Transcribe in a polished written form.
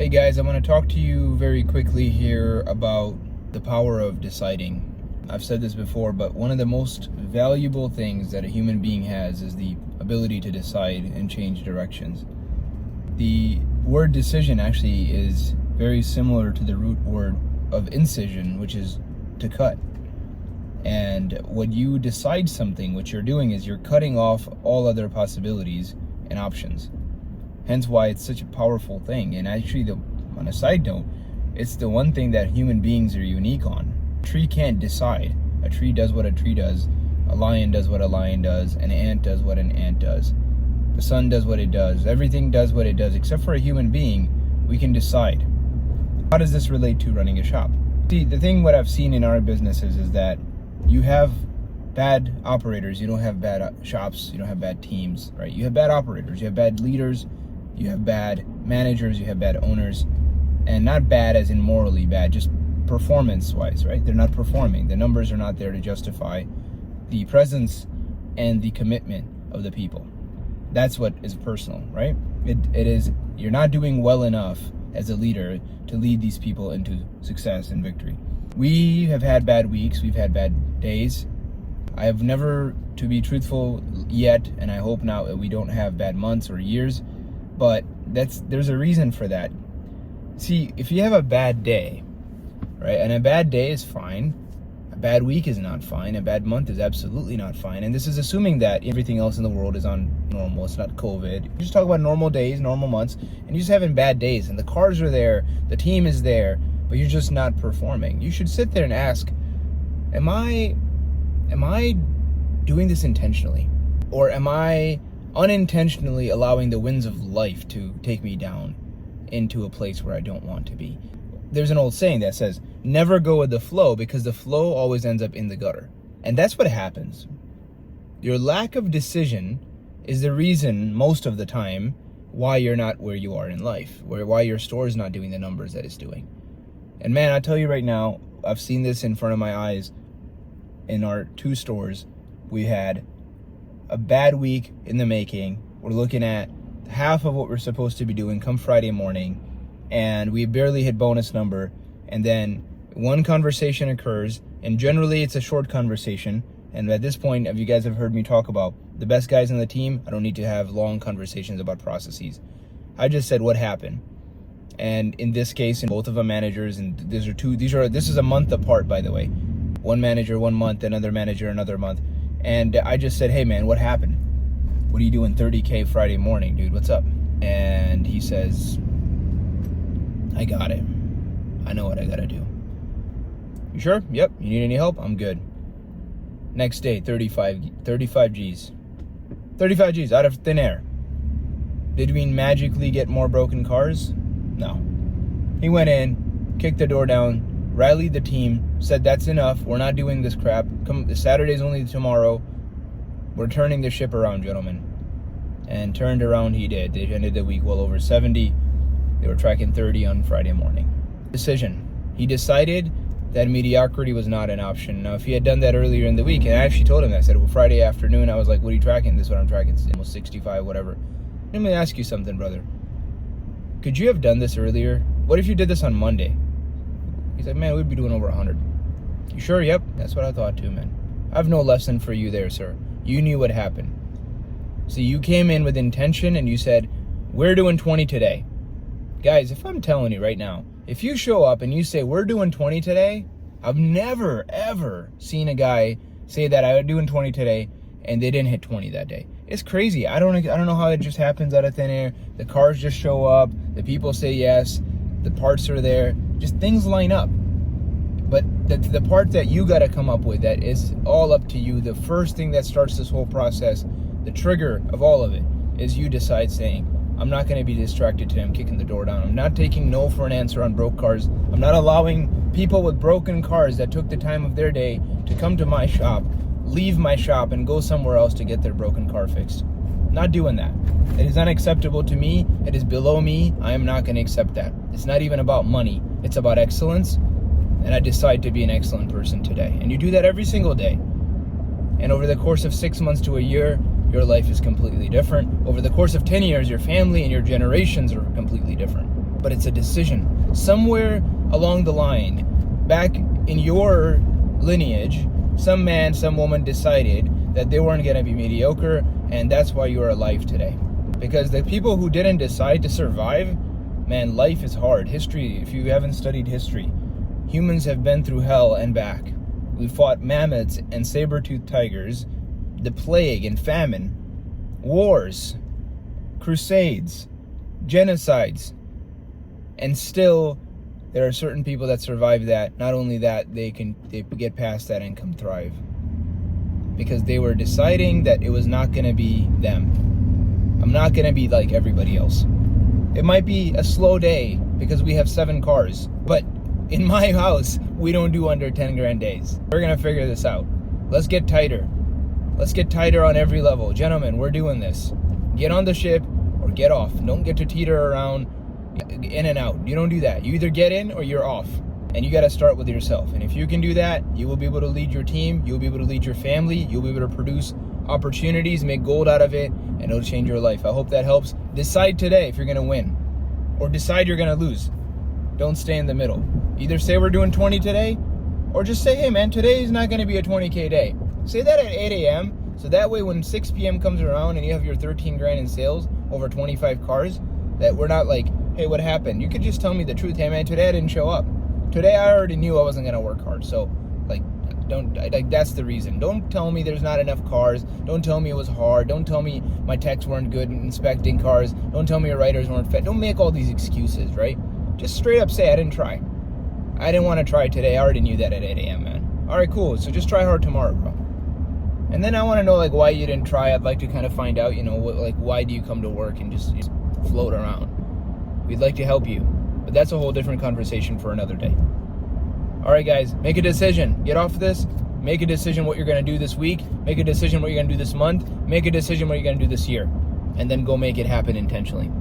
Hey guys, I want to talk to you very quickly here about the power of deciding. I've said this before, but one of the most valuable things that a human being has is the ability to decide and change directions. The word decision actually is very similar to the root word of incision, which is to cut. And when you decide something, what you're doing is you're cutting off all other possibilities and options. Hence why it's such a powerful thing. And actually, on a side note, it's the one thing that human beings are unique on. A tree can't decide. A tree does what a tree does. A lion does what a lion does. An ant does what an ant does. The sun does what it does. Everything does what it does, except for a human being. We can decide. How does this relate to running a shop? See, the thing what I've seen in our businesses is that you have bad operators. You don't have bad shops. You don't have bad teams, right? You have bad operators. You have bad leaders. You have bad managers. You have bad owners. And not bad as in morally bad, just performance-wise, right? They're not performing. The numbers are not there to justify the presence and the commitment of the people. That's what is personal, right? It is, you're not doing well enough as a leader to lead these people into success and victory. We have had bad weeks. We've had bad days. I have never, to be truthful yet, and I hope now that we don't have bad months or years, but there's a reason for that. See, if you have a bad day, right, and a bad day is fine, a bad week is not fine, a bad month is absolutely not fine, and this is assuming that everything else in the world is on normal, it's not COVID. You just talk about normal days, normal months, and you're just having bad days, and the cars are there, the team is there, but you're just not performing. You should sit there and ask, am I doing this intentionally? Or am I unintentionally allowing the winds of life to take me down into a place where I don't want to be? There's an old saying that says, never go with the flow, because the flow always ends up in the gutter. And that's what happens. Your lack of decision is the reason most of the time why you're not where you are in life, why your store is not doing the numbers that it's doing. And man, I tell you right now, I've seen this in front of my eyes. In our 2 stores, we had a bad week in the making. We're looking at half of what we're supposed to be doing come Friday morning, and we barely hit bonus number, and then one conversation occurs, and generally it's a short conversation, and at this point, if you guys have heard me talk about the best guys on the team, I don't need to have long conversations about processes. I just said what happened. And in this case, in both of them managers, and this is a month apart, by the way. One manager 1 month, another manager another month. And I just said, hey man, what happened? What are you doing 30K Friday morning, dude? What's up? And he says, I got it. I know what I gotta do. You sure? Yep. You need any help? I'm good. Next day, 35 G's. 35 G's out of thin air. Did we magically get more broken cars? No. He went in, kicked the door down, rallied the team, said that's enough. We're not doing this crap. Saturday's only tomorrow. We're turning the ship around, gentlemen. And turned around he did. They ended the week well over 70. They were tracking 30 on Friday morning. Decision. He decided that mediocrity was not an option. Now, if he had done that earlier in the week, and I actually told him that, I said, well, Friday afternoon, I was like, what are you tracking? This is what I'm tracking. It's almost 65, whatever. Let me ask you something, brother. Could you have done this earlier? What if you did this on Monday? He's like, man, we'd be doing over 100. You sure? Yep. That's what I thought too, man. I have no lesson for you there, sir. You knew what happened. See, you came in with intention and you said, we're doing 20 today. Guys, if I'm telling you right now, if you show up and you say, we're doing 20 today, I've never, ever seen a guy say that I'm doing 20 today and they didn't hit 20 that day. It's crazy. I don't know how it just happens out of thin air. The cars just show up. The people say yes. The parts are there. Just things line up. But the part that you got to come up with, that is all up to you. The first thing that starts this whole process, the trigger of all of it, is you decide saying, I'm not going to be distracted today. I'm kicking the door down. I'm not taking no for an answer on broke cars. I'm not allowing people with broken cars that took the time of their day to come to my shop, leave my shop, and go somewhere else to get their broken car fixed. Not doing that. It is unacceptable to me. It is below me. I am not going to accept that. It's not even about money. It's about excellence. And I decide to be an excellent person today. And you do that every single day. And over the course of 6 months to a year, your life is completely different. Over the course of 10 years, your family and your generations are completely different. but it's a decision. Somewhere along the line, back in your lineage, some man, some woman decided that they weren't going to be mediocre, and that's why you are alive today. Because the people who didn't decide to survive, man, life is hard. History, if you haven't studied history, humans have been through hell and back. We fought mammoths and saber-toothed tigers, the plague and famine, wars, crusades, genocides, and still there are certain people that survive that. Not only that, they get past that and come thrive, because they were deciding that it was not going to be them. I'm not going to be like everybody else. It might be a slow day because we have 7 cars, but in my house, we don't do under 10 grand days. We're going to figure this out. Let's get tighter. Let's get tighter on every level. Gentlemen, we're doing this. Get on the ship or get off. Don't get to teeter around in and out. You don't do that. You either get in or you're off. And you got to start with yourself. And if you can do that, you will be able to lead your team. You'll be able to lead your family. You'll be able to produce opportunities, make gold out of it, and it'll change your life. I hope that helps. Decide today if you're going to win, or decide you're going to lose. Don't stay in the middle. Either say we're doing 20 today, or just say, hey man, today is not going to be a 20K day. Say that at 8 a.m. So that way when 6 p.m. comes around and you have your 13 grand in sales over 25 cars, that we're not like, hey, what happened? You could just tell me the truth. Hey man, today I didn't show up. Today I already knew I wasn't going to work hard. So that's the reason. Don't tell me there's not enough cars. Don't tell me it was hard. Don't tell me my techs weren't good in inspecting cars. Don't tell me your writers weren't fit. Don't make all these excuses, right? Just straight up say I didn't try. I didn't want to try today. I already knew that at 8 a.m., man. All right, cool. So just try hard tomorrow, bro. And then I want to know like why you didn't try. I'd like to kind of find out, why do you come to work and just float around? We'd like to help you, but that's a whole different conversation for another day. All right, guys, make a decision. Get off this. Make a decision what you're going to do this week. Make a decision what you're going to do this month. Make a decision what you're going to do this year. And then go make it happen intentionally.